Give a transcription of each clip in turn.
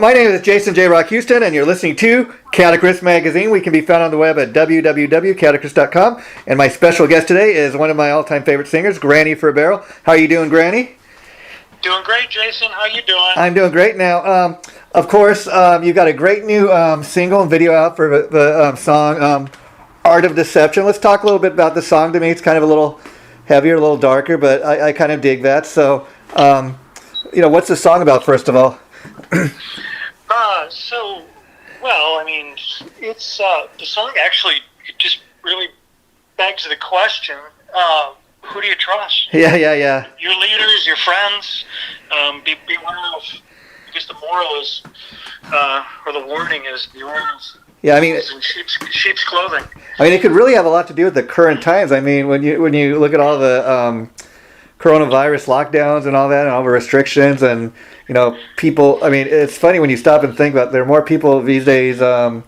my name is Jason J. Rock Houston, and you're listening to Catechist Magazine. We can be found on the web at www.catechist.com. And my special guest today is one of my all-time favorite singers, Granny for Barrell. How are you doing, Granny? Doing great, Jason. How you doing? I'm doing great. Now, of course, you've got a great new single and video out for the song Art of Deception. Let's talk a little bit about the song. To me, it's kind of a little heavier, a little darker, but I kind of dig that. So, what's the song about, first of all? It's the song actually just really begs the question, who do you trust? Yeah. Your leaders, your friends, beware of, I guess the moral is, or the warning is, beware of in sheep's clothing. I mean, it could really have a lot to do with the current times. I mean, when you look at all the coronavirus lockdowns and all that, and all the restrictions, and people. I mean, it's funny when you stop and think about it, there are more people these days that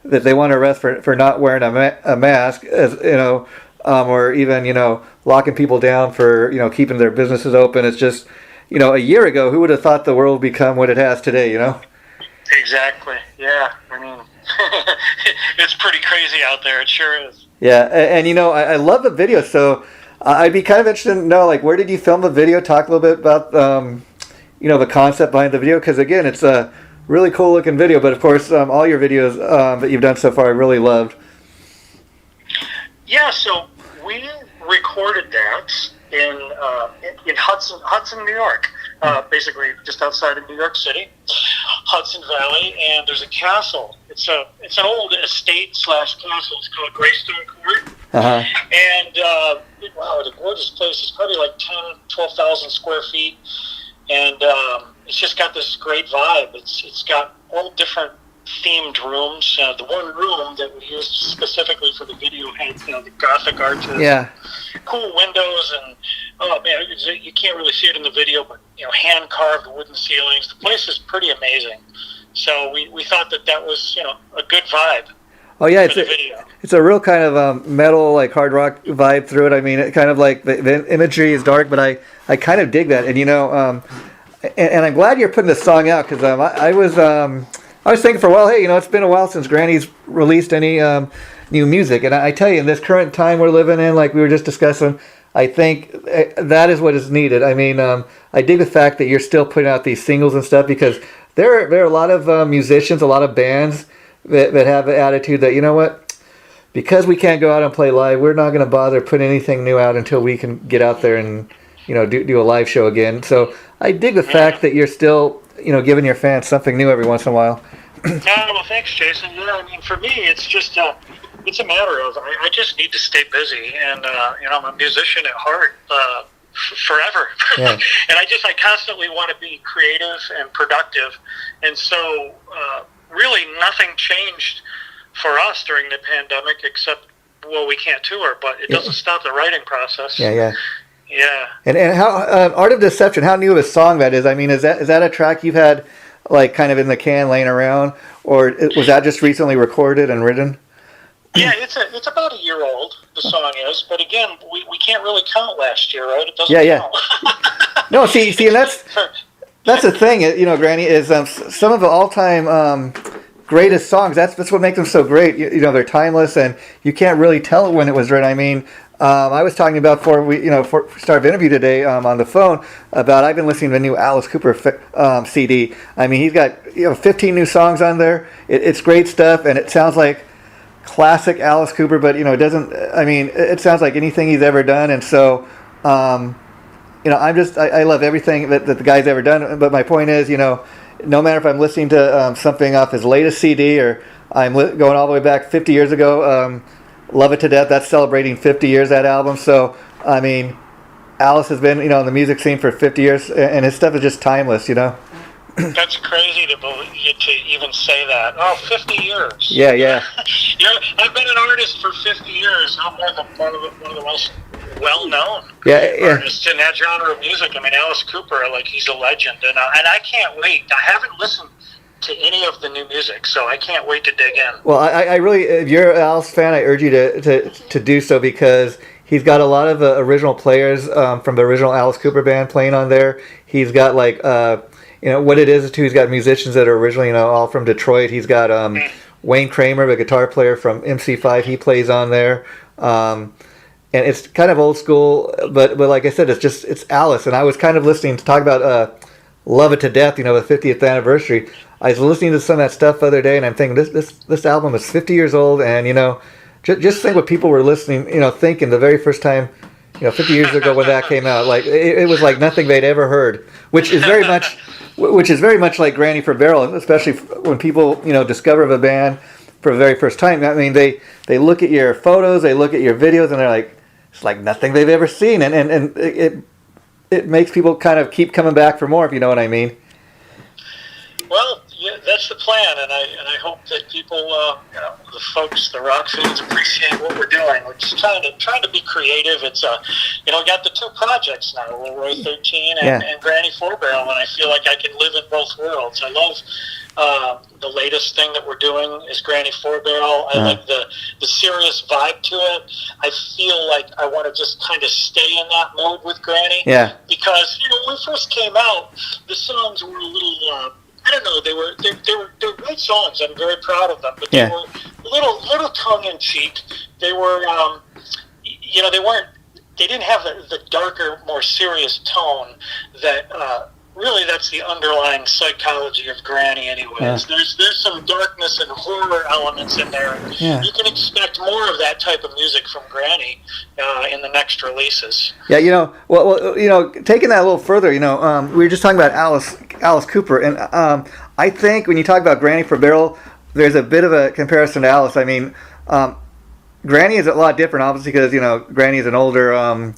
they want to arrest for not wearing a mask, as or even locking people down for keeping their businesses open. It's just a year ago, who would have thought the world would become what it has today? Exactly. Yeah. I mean, it's pretty crazy out there. It sure is. Yeah, and I love the video. So I'd be kind of interested to know, like, where did you film the video? Talk a little bit about the concept behind the video, because again, it's a really cool looking video. But of course, all your videos that you've done so far, I really loved. Yeah, so we recorded that in Hudson, New York, basically just outside of New York City, Hudson Valley, and there's a castle. It's an old estate / castle. It's called Greystone Court. Uh-huh. And it's a gorgeous place. It's probably like 12,000 square feet, and it's just got this great vibe. It's got all different themed rooms. The one room that we used specifically for the video had the Gothic arches, cool windows, and oh man, you can't really see it in the video, but hand carved wooden ceilings. The place is pretty amazing. So we thought that was a good vibe. Oh yeah, it's a real kind of metal, like hard rock vibe through it. I mean, it kind of like the imagery is dark, but I kind of dig that. And and I'm glad you're putting this song out, because I was thinking for a while, hey, it's been a while since Granny's released any new music, and I tell you, in this current time we're living in, like we were just discussing, I think that is what is needed. I mean, I dig the fact that you're still putting out these singles and stuff, because there are a lot of musicians, a lot of bands that have the attitude that, because we can't go out and play live, we're not going to bother putting anything new out until we can get out there and do a live show again. So I dig the fact that you're still giving your fans something new every once in a while. Well, thanks, Jason. Yeah, I mean, for me, it's just it's a matter of I just need to stay busy, and I'm a musician at heart. Forever. Yeah. And I constantly want to be creative and productive, and so really nothing changed for us during the pandemic, except we can't tour, but it doesn't stop the writing process. Yeah. And how Art of Deception, how new of a song that is? I mean, is that a track you've had like kind of in the can laying around, or was that just recently recorded and written? Yeah, it's about a year old, the song is, but again, we can't really count last year, right? It doesn't count. No, see, and that's the thing, Granny, is some of the all-time greatest songs, that's what makes them so great. They're timeless, and you can't really tell when it was written. I mean, I was talking about before we started the interview today on the phone about I've been listening to the new Alice Cooper CD. I mean, he's got 15 new songs on there. It's great stuff, and it sounds like classic Alice Cooper, but it doesn't. I mean, it sounds like anything he's ever done, and so I love everything that the guy's ever done. But my point is, no matter if I'm listening to something off his latest CD or I'm going all the way back 50 years ago, love it to death. That's celebrating 50 years, that album. So I mean, Alice has been in the music scene for 50 years, and his stuff is just timeless. That's crazy to even say that. Oh, 50 years. Yeah. I've been an artist for 50 years. I'm one of the most well-known artists in that genre of music. I mean, Alice Cooper, he's a legend, and I can't wait. I haven't listened to any of the new music, so I can't wait to dig in. Well, I really, if you're an Alice fan, I urge you to do so, because He's got a lot of original players from the original Alice Cooper band playing on there. He's got like what it is too. He's got musicians that are originally all from Detroit. He's got Wayne Kramer, the guitar player from MC5. He plays on there, and it's kind of old school. But like I said, it's Alice. And I was kind of listening to talk about Love It to Death. The 50th anniversary. I was listening to some of that stuff the other day, and I'm thinking this album is 50 years old, and just think what people were listening, thinking the very first time, 50 years ago when that came out. Like it was like nothing they'd ever heard, which is very much like Granny for Barrel, especially when people discover the band for the very first time. I mean, they look at your photos, they look at your videos, and they're like, it's like nothing they've ever seen, and it makes people kind of keep coming back for more, if you know what I mean. Well, yeah, that's the plan, and I hope that people, the folks, the rock fans, appreciate what we're doing. We're just trying to be creative. It's got the two projects now, Roy 13 and Granny 4-Barrel, and I feel like I can live in both worlds. I love the latest thing that we're doing is Granny 4-Barrel. I like the serious vibe to it. I feel like I want to just kind of stay in that mode with Granny. Yeah. Because when we first came out, the songs were a little. I don't know. They were great songs. I'm very proud of them, but they were a little tongue in cheek. They were, they didn't have the darker, more serious tone that. Really, that's the underlying psychology of Granny, anyways. Yeah. There's some darkness and horror elements in there. Yeah. You can expect more of that type of music from Granny in the next releases. Yeah, taking that a little further, we were just talking about Alice Cooper, and I think when you talk about Granny for Barrel, there's a bit of a comparison to Alice. I mean, Granny is a lot different, obviously, because Granny is an older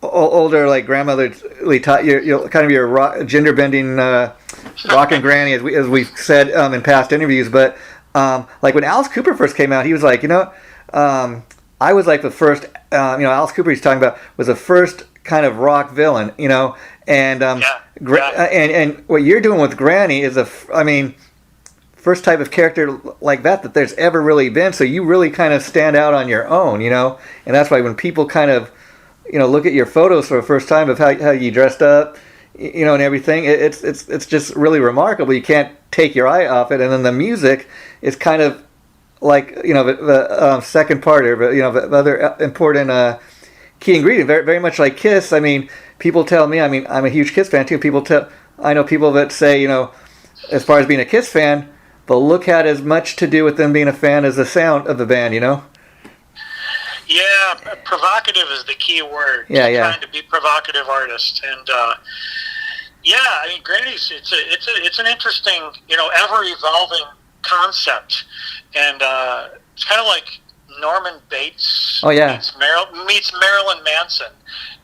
like grandmotherly type, kind of your gender bending rockin' granny, as we've said in past interviews. But like when Alice Cooper first came out, he was like, I was like the first, Alice Cooper he's talking about was the first kind of rock villain, and and what you're doing with Granny is first type of character like that there's ever really been. So you really kind of stand out on your own, and that's why when people kind of look at your photos for the first time of how you dressed up, and everything. It's just really remarkable. You can't take your eye off it. And then the music is kind of like the second part, or the other important key ingredient. Very very much like Kiss. I mean, people tell me. I mean, I'm a huge Kiss fan too. I know people that say as far as being a Kiss fan, the look had as much to do with them being a fan as the sound of the band. Yeah, provocative is the key word. Trying to be provocative artist, and Granny's it's an interesting, ever evolving concept, and it's kind of like Norman Bates meets Marilyn Manson,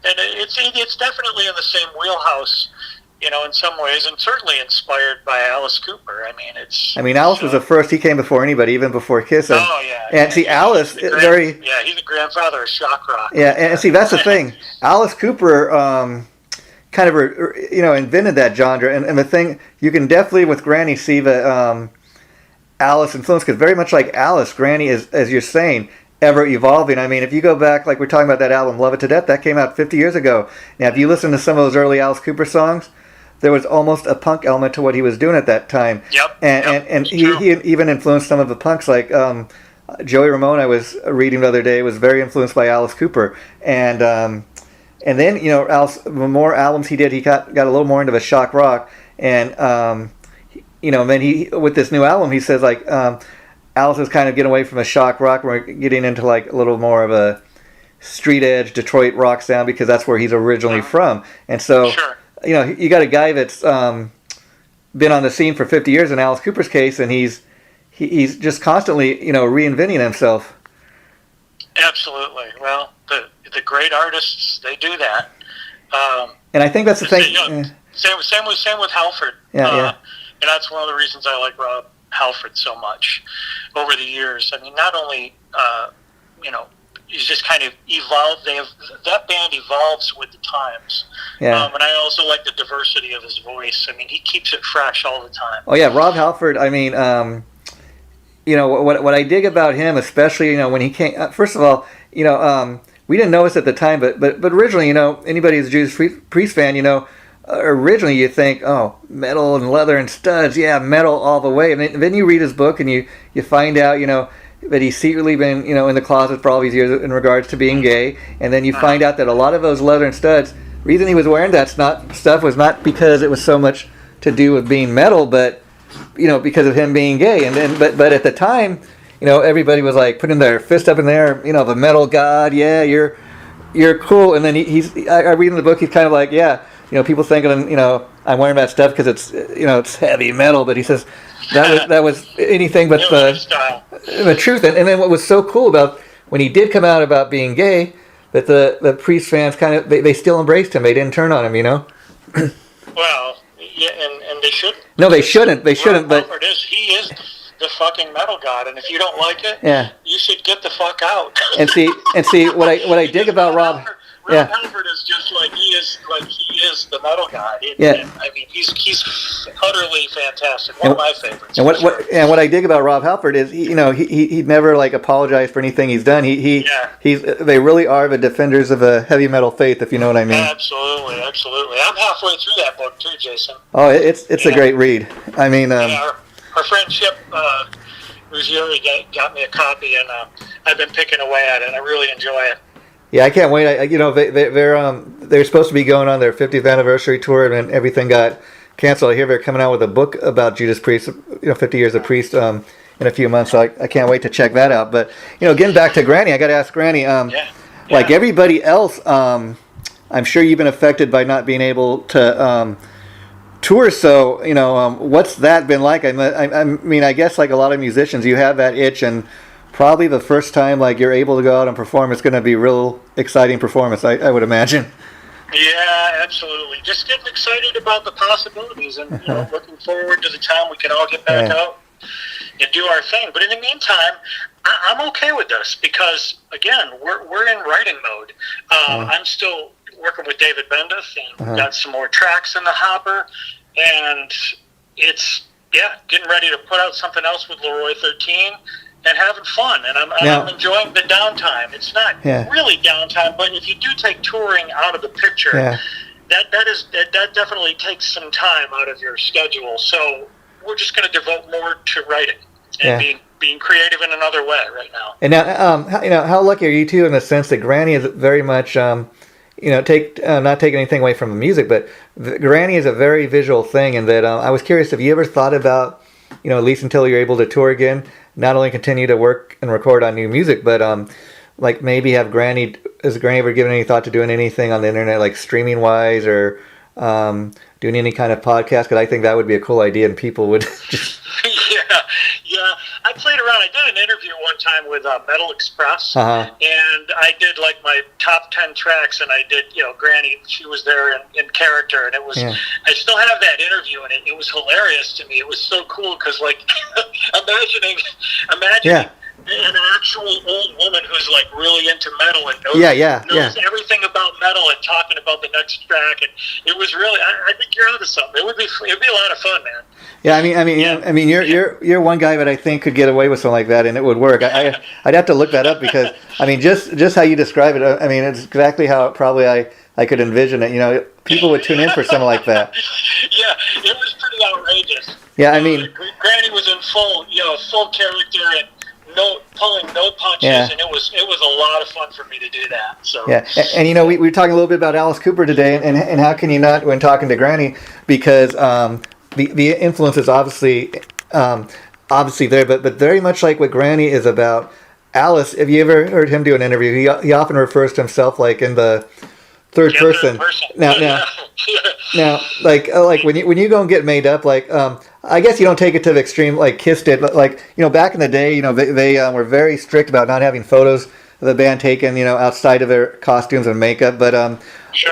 and it's definitely in the same wheelhouse. In some ways, and certainly inspired by Alice Cooper. I mean, Alice was the first. He came before anybody, even before Kiss. And see, Alice he's the grandfather of shock rock. Yeah, and see, that's the thing. Alice Cooper kind of, invented that genre. And the thing, you can definitely, with Granny, see the Alice influence, because very much like Alice, Granny is, as you're saying, ever evolving. I mean, if you go back, like we're talking about that album, Love It to Death, that came out 50 years ago. Now, if you listen to some of those early Alice Cooper songs, there was almost a punk element to what he was doing at that time. Yep. And he even influenced some of the punks, like Joey Ramone, I was reading the other day, was very influenced by Alice Cooper. And then, Alice, the more albums he did, he got a little more into the shock rock. And, then he, with this new album, he says, like, Alice is kind of getting away from the shock rock. We're getting into, like, a little more of a street edge Detroit rock sound, because that's where he's originally from. And so... Sure. You got a guy that's been on the scene for 50 years in Alice Cooper's case, and he's just constantly, reinventing himself. Absolutely. Well, the great artists, they do that. And I think that's the thing. Same with Halford. And that's one of the reasons I like Rob Halford so much over the years. I mean, not only he's just kind of evolved. That band evolves with the times. Yeah. And I also like the diversity of his voice. I mean, he keeps it fresh all the time. Oh yeah, Rob Halford. I mean, what I dig about him, especially when he came. First of all, we didn't notice at the time, but originally, anybody who's a Judas Priest fan, originally you think, oh, metal and leather and studs, yeah, metal all the way. And then you read his book and you find out, that he's secretly been, in the closet for all these years in regards to being gay. And then you find out that a lot of those leather and studs, reason he was wearing that stuff was not because it was so much to do with being metal, but, because of him being gay. And then, but at the time, everybody was like putting their fist up in the air, the metal god, yeah, you're cool. And then I read in the book, he's kind of like, yeah, people thinking, I'm wearing that stuff because it's heavy metal, but he says that was anything but the truth. And then what was so cool about when he did come out about being gay, that the Priest fans kind of they still embraced him. They didn't turn on him, Well, yeah, and they shouldn't. No, they shouldn't. They shouldn't. But he is the fucking metal god, and if you don't like it, yeah, you should get the fuck out. and see what I dig about Rob. Rob Halford is just like he is the metal god. I mean, he's utterly fantastic. One of my favorites. And what I dig about Rob Halford is he never like apologized for anything he's done. They really are the defenders of a heavy metal faith, if you know what I mean. Absolutely. I'm halfway through that book too, Jason. Oh, it's a great read. I mean, our friendship. Who's here got me a copy, and I've been picking away at it. I really enjoy it. Yeah, I can't wait. They're supposed to be going on their 50th anniversary tour, and everything got canceled. I hear they're coming out with a book about Judas Priest, 50 years of Priest, in a few months. So I can't wait to check that out. But getting back to Granny, I got to ask Granny. Like everybody else, I'm sure you've been affected by not being able to tour. So what's that been like? I mean, I guess like a lot of musicians, you have that itch and. Probably the first time like you're able to go out and perform, it's going to be a real exciting performance, I would imagine. Yeah, absolutely. Just getting excited about the possibilities and looking forward to the time we can all get back out and do our thing. But in the meantime, I'm okay with this because, again, we're in writing mode. I'm still working with David Bendeth, and we've got some more tracks in the hopper, and it's, getting ready to put out something else with Leroy 13. And having fun, and I'm enjoying the downtime. It's not really downtime, but if you do take touring out of the picture, that definitely takes some time out of your schedule. So we're just going to devote more to writing and being creative in another way right now. And now, how lucky are you two in the sense that Granny is very much, not taking anything away from the music, but Granny is a very visual thing, and that I was curious if you ever thought about, at least until you're able to tour again. Not only continue to work and record on new music, but like maybe has Granny ever given any thought to doing anything on the internet, like streaming wise, or doing any kind of podcast? Because I think that would be a cool idea, and people would just. Yeah. I played around. I did an interview one time with Metal Express, and I did like my top 10 tracks, and I did, Granny. She was there in character, and it was. I still have that interview, and it was hilarious to me. It was so cool because, like, imagining an actual old woman who's like really into metal and knows everything about metal and talking about the next track, and it was really. I think you're onto something. It'd be a lot of fun, man. Yeah, I mean, you're one guy that I think could get away with something like that, and it would work. I'd have to look that up because I mean, just how you describe it. I mean, it's exactly how probably I could envision it. People would tune in for something like that. Yeah, it was pretty outrageous. Yeah, I mean, Granny was in full character and pulling no punches, and it was a lot of fun for me to do that. So and we were talking a little bit about Alice Cooper today, and how can you not when talking to Granny because the influence is obviously there, but very much like what Granny is about. Alice, have you ever heard him do an interview? He often refers to himself like in the third person. Now, like when you go and get made up, like I guess you don't take it to the extreme like Kiss did, but like back in the day, they were very strict about not having photos of the band taken outside of their costumes and makeup. But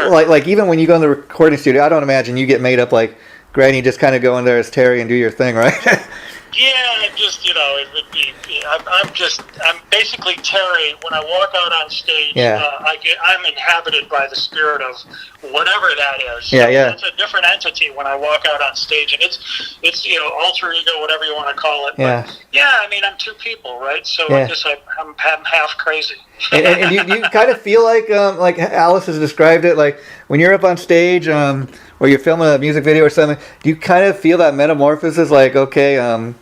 like even when you go in the recording studio, I don't imagine you get made up like Granny, just kind of go in there as Terry and do your thing, right? Yeah, just it would be. I'm basically Terry. When I walk out on stage, Yeah. I'm inhabited by the spirit of whatever that is. Yeah, So yeah. it's a different entity when I walk out on stage, and it's alter ego, whatever you want to call it. Yeah. But yeah, I mean, I'm two people, right? So Yeah. I guess I'm half crazy. And you kind of feel like Alice has described it, like when you're up on stage, or you're filming a music video or something, do you kind of feel that metamorphosis, like, okay, I'm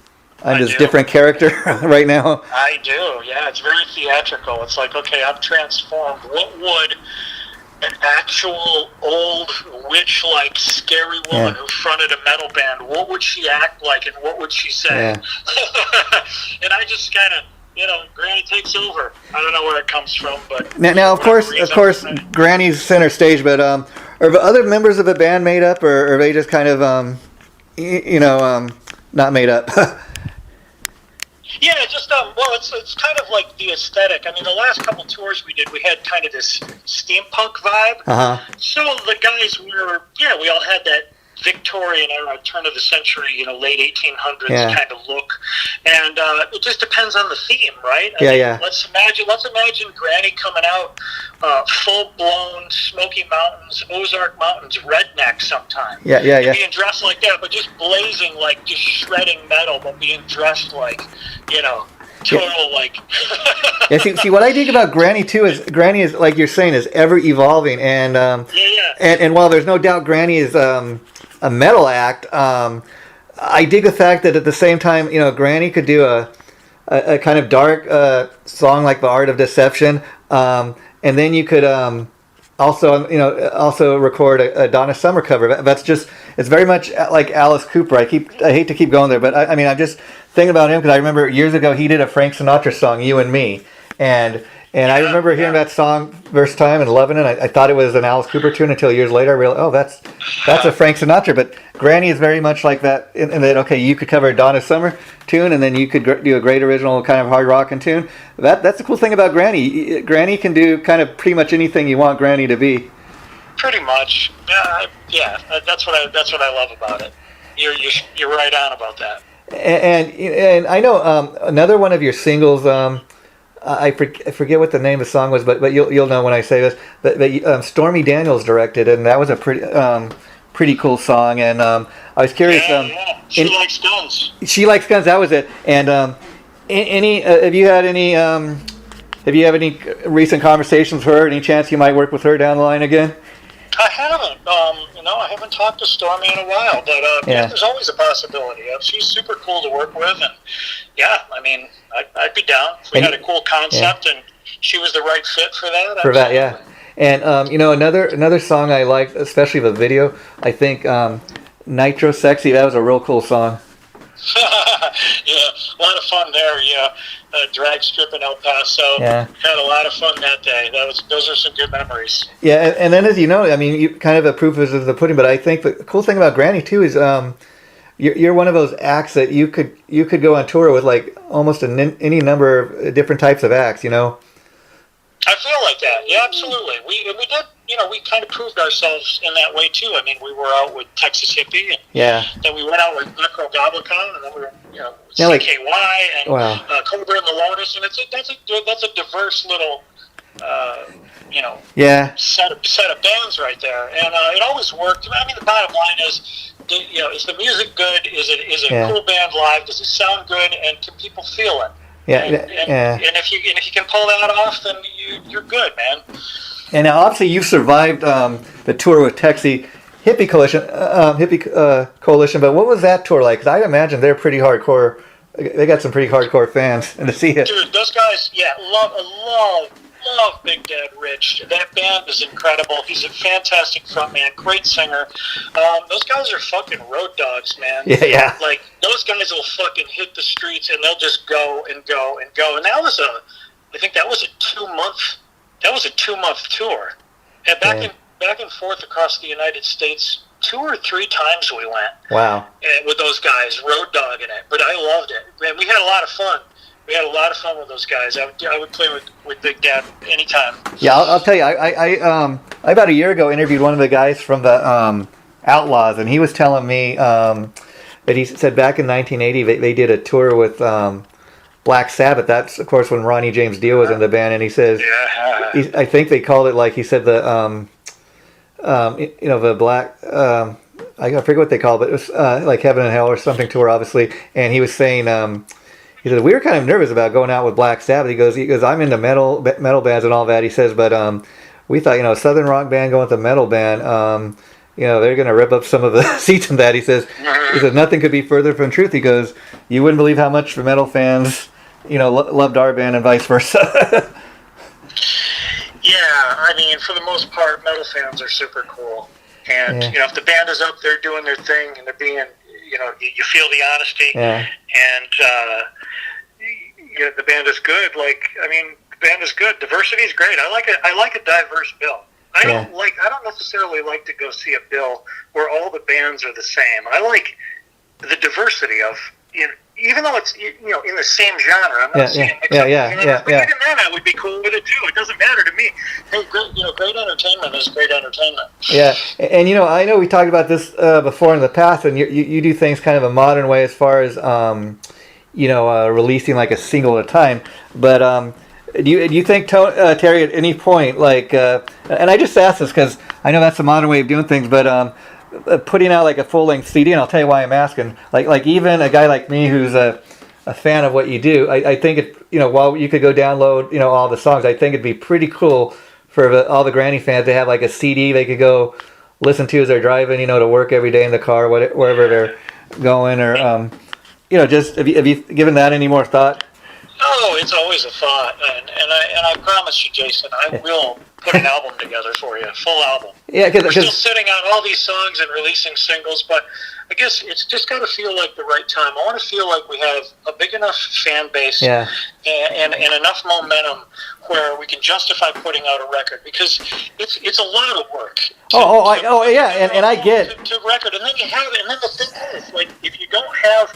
this different character right now? I do, yeah. It's very theatrical. It's like, okay, I'm transformed. What would an actual old witch-like scary woman who fronted a metal band, what would she act like and what would she say? Yeah. And I just kind of, Granny takes over. I don't know where it comes from, but now of course, Granny's center stage, but are the other members of the band made up, or are they just kind of not made up? Yeah, just well, it's kind of like the aesthetic. I mean, the last couple tours we did, we had kind of this steampunk vibe. Uh-huh. So the guys we all had that Victorian era, turn of the century, late 1800s kind of look, and it just depends on the theme, right? I mean, Let's imagine Granny coming out, full blown Smoky Mountains, Ozark Mountains, redneck sometime. Yeah. Being dressed like that, but just blazing, like just shredding metal, but being dressed like, total like. Yeah. See, what I think about Granny too is Granny is, like you're saying, is ever evolving, and and while there's no doubt Granny is a metal act, I dig the fact that at the same time, Granny could do a kind of dark song like The Art of Deception, and then you could also record a Donna Summer cover. That's just, it's very much like Alice Cooper. I hate to keep going there, but I mean, I'm just thinking about him because I remember years ago he did a Frank Sinatra song, You and Me, and I remember hearing that song first time and loving it. I thought it was an Alice Cooper tune until years later I realized, oh, that's a Frank Sinatra. But Granny is very much like that, in that, okay, you could cover a Donna Summer tune and then you could do a great original kind of hard rockin' tune. That's the cool thing about Granny. Granny can do kind of pretty much anything you want Granny to be. Pretty much, yeah. That's what I love about it. You're right on about that. And I know another one of your singles. I forget what the name of the song was, but you'll know when I say this. But Stormy Daniels directed it, and that was a pretty cool song. And I was curious. She likes guns. She likes guns. That was it. And have you had any recent conversations with her? Any chance you might work with her down the line again? I haven't. I haven't talked to Stormy in a while, but there's always a possibility. She's super cool to work with, and I mean, I'd be down if we had a cool concept and she was the right fit for that. For that, yeah. And another song I liked, especially the video, I think Nitro Sexy. That was a real cool song. Yeah, a lot of fun there. Yeah, drag strip in El Paso. Yeah, had a lot of fun that day. Those are some good memories. Yeah, and then as you know, I mean, you kind of a proof is the pudding. But I think the cool thing about Granny too is you're one of those acts that you could go on tour with, like almost any number of different types of acts. I feel like that. Yeah, absolutely. We did. We kind of proved ourselves in that way too. I mean, we were out with Texas Hippie, and then we went out with Necro Goblicon, and then we were, CKY and Cobra and the Lotus, and that's a diverse little, set of bands right there, and it always worked. I mean, the bottom line is, is the music good? Is it a cool band live? Does it sound good? And can people feel it? Yeah, and if you can pull that off, then you're good, man. And now, obviously, you've survived the tour with Texas Hippie Coalition. But what was that tour like? Because I imagine they're pretty hardcore. They got some pretty hardcore fans, and to see it. Dude, those guys, love Big Dad Rich. That band is incredible. He's a fantastic frontman, great singer. Those guys are fucking road dogs, man. Yeah. Like, those guys will fucking hit the streets, and they'll just go and go and go. And I think that was a 2-month tour. And back and forth across the United States, 2 or 3 times we went. Wow. With those guys, road dogging it. But I loved it. Man, we had a lot of fun. We had a lot of fun with those guys. I would play with Big Dad anytime. Yeah, I'll tell you. I about a year ago interviewed one of the guys from the Outlaws, and he was telling me but he said back in 1980 they did a tour with Black Sabbath. That's of course when Ronnie James Dio was in the band, and he says, I think they called it, like he said, the the Black. I forget what they called it. It was like Heaven and Hell or something tour, obviously. And he was saying, he said, we were kind of nervous about going out with Black Sabbath. He goes, I'm into metal bands and all that. He says, but we thought, a Southern rock band going with a metal band, they're going to rip up some of the seats in that. He says, nothing could be further from truth. He goes, you wouldn't believe how much the metal fans, loved our band and vice versa. Yeah, I mean, for the most part, metal fans are super cool. And, if the band is up there doing their thing and they're being, you feel the honesty. Yeah. And the band is good. The band is good. Diversity is great. I like a diverse bill. I don't necessarily like to go see a bill where all the bands are the same. I like the diversity of, even though it's in the same genre. I'm not saying but even then I would be cool with it too. It doesn't matter to me. Hey, great entertainment is great entertainment. Yeah, and I know we talked about this before in the past, and you do things kind of a modern way as far as releasing like a single at a time. But do you think, Terry, at any point, and I just asked this because I know that's a modern way of doing things, but putting out like a full-length CD, and I'll tell you why I'm asking. Like even a guy like me who's a fan of what you do, I think it, while you could go download, all the songs, I think it'd be pretty cool for all the Granny fans to have like a CD they could go listen to as they're driving, to work every day in the car, wherever they're going, or just have you given that any more thought? Oh, it's always a thought, and I promise you, Jason, I will put an album together for you, a full album. Yeah, we're still sitting on all these songs and releasing singles, but I guess it's just got to feel like the right time. I want to feel like we have a big enough fan base and enough momentum where we can justify putting out a record, because it's a lot of work. And I get to record, and then you have it, and then the thing is, like, if you don't have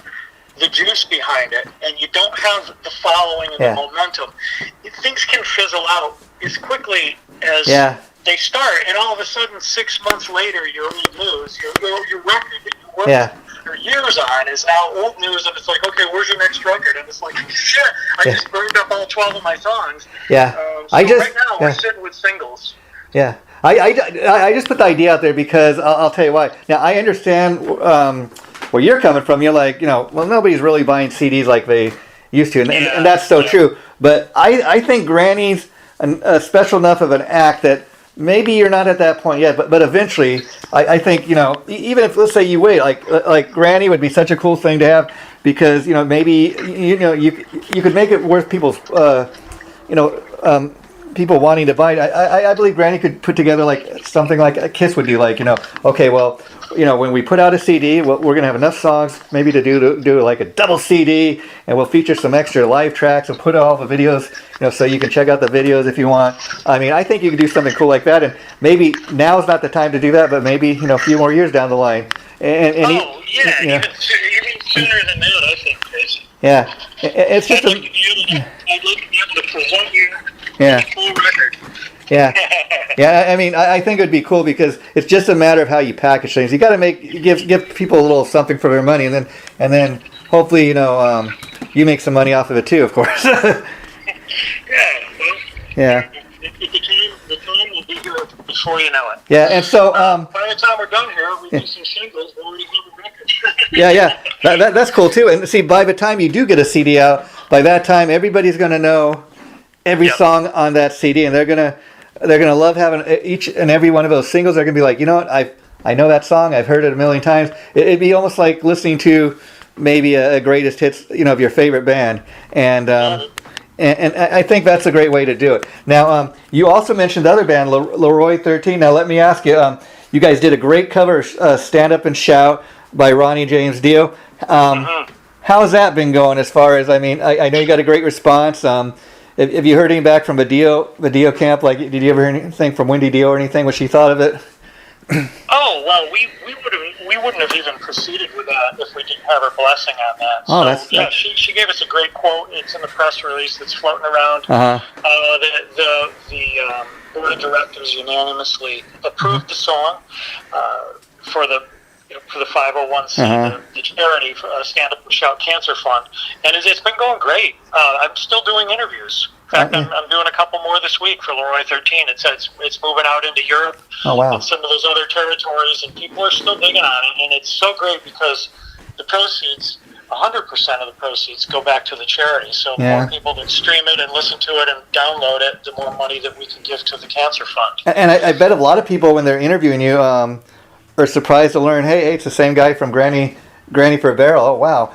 the juice behind it, and you don't have the following and the momentum, things can fizzle out as quickly as they start, and all of a sudden, 6 months later, your old news, your record that you worked for years on is now old news, and it's like, okay, where's your next record? And it's like, shit, I just burned up all 12 of my songs. Yeah. Right now, we're sitting with singles. Yeah. I just put the idea out there because I'll tell you why. Now, I understand where you're coming from. You're like, nobody's really buying CDs like they used to, and that's so true. But I think Granny's special enough of an act that maybe you're not at that point yet, but eventually, I think, even if, let's say you wait, like Granny would be such a cool thing to have, because, maybe, you could make it worth people's, people wanting to buy it. I believe Granny could put together like something like a Kiss would do, like, okay, well, when we put out a CD, we're going to have enough songs maybe to do like a double CD, and we'll feature some extra live tracks and put all the videos, so you can check out the videos if you want. I mean, I think you could do something cool like that, and maybe now's not the time to do that, but maybe, a few more years down the line. Even sooner than that, I think, Jason. Yeah. It's just I'd like to be able to present you a full record. Yeah, I mean, I think it would be cool because it's just a matter of how you package things. You got to give people a little something for their money, and then hopefully you make some money off of it too, of course. The time will be here before you know it. Yeah, and so by the time we're done here, we do some singles. We'll already have a record. That's cool too. And see, by the time you do get a CD out, by that time everybody's going to know every song on that CD, and they're gonna love having each and every one of those singles. They're gonna be like, you know what, I know that song. I've heard it a million times. It'd be almost like listening to maybe a greatest hits, of your favorite band, and I think that's a great way to do it. Now, you also mentioned the other band, Leroy 13. Now, let me ask you, you guys did a great cover, Stand Up and Shout by Ronnie James Dio. How's that been going as far as, I mean, I know you got a great response. Have you heard anything back from the Dio camp? Like, did you ever hear anything from Wendy Dio or anything, what she thought of it? Oh, well, we wouldn't have even proceeded with that if we didn't have her blessing on that. Oh, so, she gave us a great quote. It's in the press release that's floating around. The board of directors unanimously approved the song for the for the 501c, the charity for Stand Up and Shout Cancer Fund, and it's been going great. I'm still doing interviews. In fact, I'm doing a couple more this week for Leroy 13. It's moving out into Europe and some of those other territories, and people are still digging on it, and it's so great because the proceeds, 100% of the proceeds go back to the charity. So the more people that stream it and listen to it and download it, the more money that we can give to the Cancer Fund. And I bet a lot of people, when they're interviewing you, are surprised to learn, hey, it's the same guy from Granny for a Barrel. Oh, wow.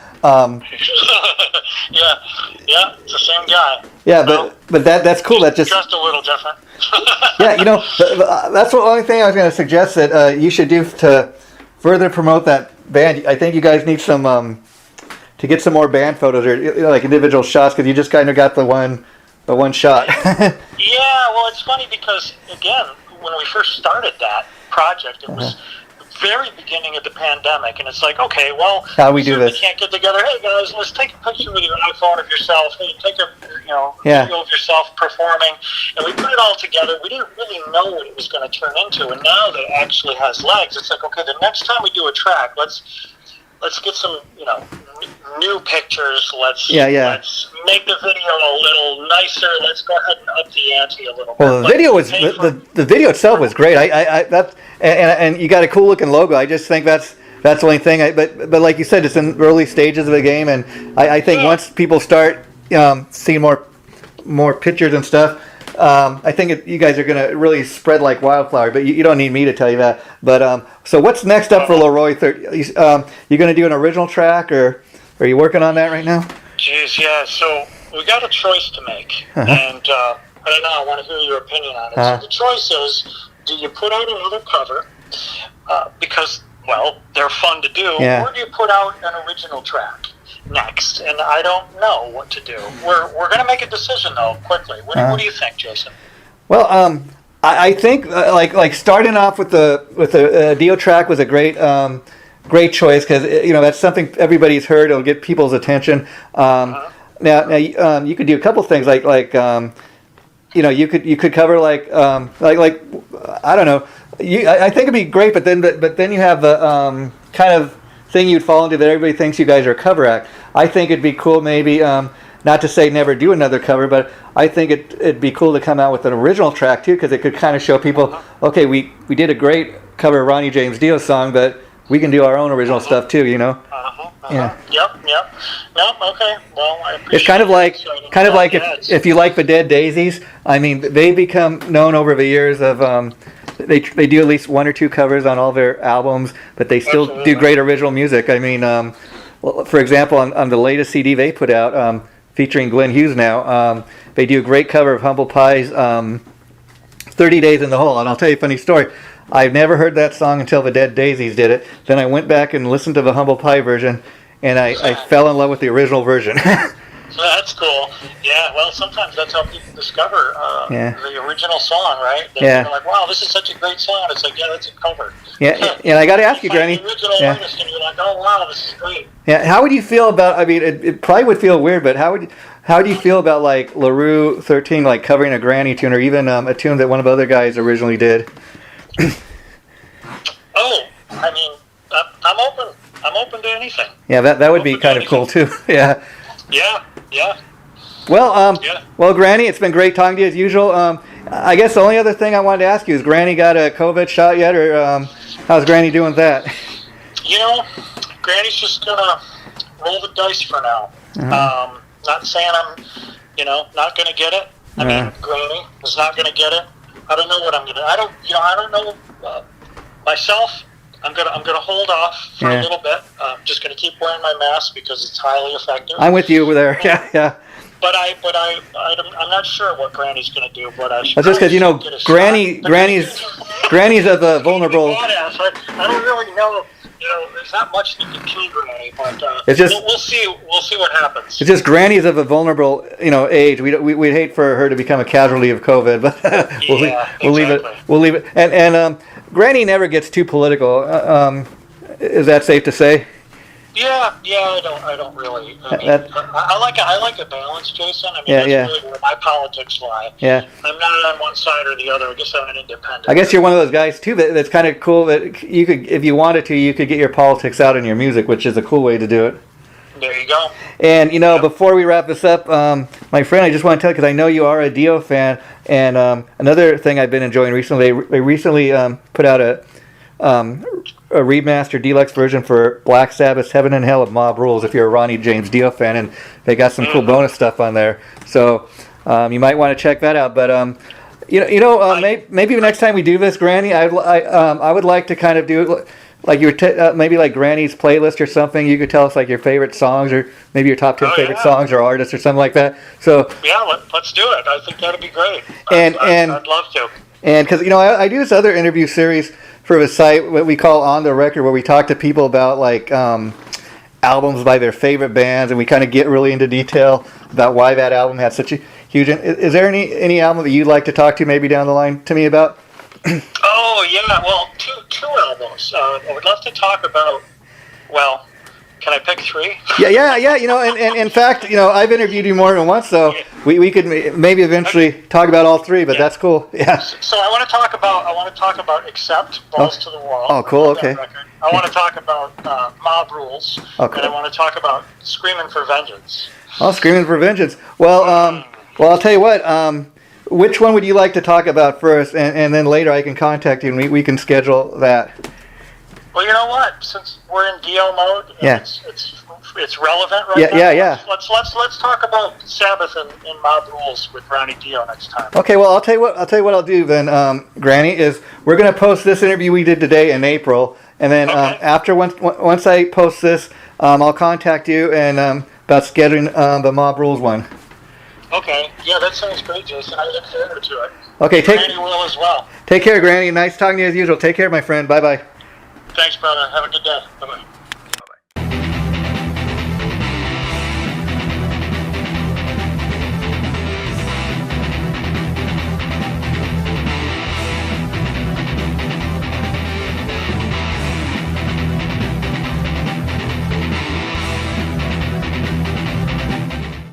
Yeah, it's the same guy. Yeah, but that's cool. That just a little different. Yeah, that's the only thing I was going to suggest that you should do to further promote that band. I think you guys need some to get some more band photos or like individual shots, because you just kind of got the one shot. Yeah, well, it's funny because again, when we first started that project, it was the very beginning of the pandemic, and it's like, okay, well, how do we do this? We can't get together. Hey guys, let's take a picture with your iPhone of yourself. Hey, take a video of yourself performing, and we put it all together. We didn't really know what it was going to turn into, and now that it actually has legs, it's like, okay, the next time we do a track, let's get some new pictures. Let's make the video a little nicer. Let's go ahead and up the ante a little bit. Well, the video itself was great. And you got a cool looking logo. I just think that's the only thing. But like you said, it's in early stages of the game, and I think once people start seeing more pictures and stuff, I think you guys are going to really spread like wildfire. But you don't need me to tell you that. But so what's next up for Leroy? You going to do an original track, or are you working on that right now? Jeez, yeah. So we got a choice to make, and I don't know. I want to hear your opinion on it. So the choice is: do you put out another cover because, well, they're fun to do, or do you put out an original track next? And I don't know what to do. We're going to make a decision though quickly. What do you think, Jason? Well, I think like starting off with the Dio track was a great choice, because that's something everybody's heard. It'll get people's attention. Now you could do a couple things like you could cover like I don't know. I think it'd be great, but then you have the kind of thing you'd fall into that everybody thinks you guys are a cover act. I think it'd be cool, maybe not to say never do another cover, but I think it'd be cool to come out with an original track too, because it could kind of show people, okay, we did a great cover of Ronnie James Dio song, but we can do our own original stuff too, Yeah. Yep. Nope. Okay. Well, I appreciate it's kind of like if you like the Dead Daisies. I mean, they become known over the years of they do at least one or two covers on all their albums, but they still do great original music. I mean, for example, on the latest CD they put out, featuring Glenn Hughes now, they do a great cover of Humble Pie's 30 Days in the Hole. And I'll tell you a funny story. I've never heard that song until the Dead Daisies did it. Then I went back and listened to the Humble Pie version, and I fell in love with the original version. That's cool. Yeah, well, sometimes that's how people discover the original song, right? They're like, wow, this is such a great song. It's like, that's a cover. Yeah, and I got to ask you, Granny. The original artist, and you're like, oh, wow, this is great. Yeah, how would you feel about, I mean, it probably would feel weird, but how do you feel about, like, LaRue 13, like, covering a Granny tune, or even a tune that one of the other guys originally did? I mean, I'm open. I'm open to anything. Yeah, that would be kind of cool too. Yeah. Yeah. Well, Granny, it's been great talking to you as usual. I guess the only other thing I wanted to ask you is, Granny got a COVID shot yet, or how's Granny doing with that? Granny's just gonna roll the dice for now. Not saying I'm, not gonna get it. I mean, Granny is not gonna get it. I don't know what I'm gonna. I don't know myself. I'm gonna hold off for a little bit. I'm just gonna keep wearing my mask because it's highly effective. I'm with you over there. Yeah. But I'm not sure what Granny's gonna do. But I should. That's just because Granny's of the vulnerable. I don't really know. There's not much that can kill Granny, but it's just, we'll see. We'll see what happens. It's just Granny's of a vulnerable, age. We'd hate for her to become a casualty of COVID, but we'll leave it. We'll leave it. And Granny never gets too political. Is that safe to say? I don't really. I mean, I like a balance, Jason. I mean, that's really where my politics lie. Yeah. I'm not on one side or the other. I guess I'm an independent. I guess you're one of those guys too that's kind of cool that you could, if you wanted to, you could get your politics out in your music, which is a cool way to do it. There you go. And before we wrap this up, my friend, I just want to tell you, because I know you are a Dio fan, and another thing I've been enjoying recently, they recently put out a remastered deluxe version for Black Sabbath's Heaven and Hell of Mob Rules, if you're a Ronnie James Dio fan, and they got some cool bonus stuff on there. So you might want to check that out. But maybe next time we do this, Granny, I would like to kind of do it like maybe like Granny's playlist or something. You could tell us like your favorite songs, or maybe your top 10 favorite songs or artists or something like that. So let's do it. I think that'd be great. And I'd love to. And because I do this other interview series for a site what we call On the Record, where we talk to people about like albums by their favorite bands, and we kind of get really into detail about why that album had such a huge. Is there any album that you'd like to talk to maybe down the line to me about? Oh yeah, well, two albums. I would love to talk about. Well, can I pick three? Yeah. And in fact, I've interviewed you more than once, so we could maybe eventually talk about all three. But that's cool. Yeah. So I want to talk about Accept, Balls to the Wall. Oh, cool. Okay. I want to talk about Mob Rules, and I want to talk about Screaming for Vengeance. Oh, Screaming for Vengeance. Well, I'll tell you what. Which one would you like to talk about first, and then later I can contact you and we can schedule that. Well, you know what? Since we're in Dio mode, it's relevant right now. Yeah. Let's talk about Sabbath and Mob Rules with Ronnie Dio next time. Okay. Well, I'll tell you what I'll do then, Granny, is we're gonna post this interview we did today in April, and then after once I post this, I'll contact you and about scheduling the Mob Rules one. Okay. Yeah, that sounds great, Jason. I look forward to it. Okay. Granny will as well. Take care, Granny. Nice talking to you as usual. Take care, my friend. Bye-bye. Thanks, brother. Have a good day. Bye-bye.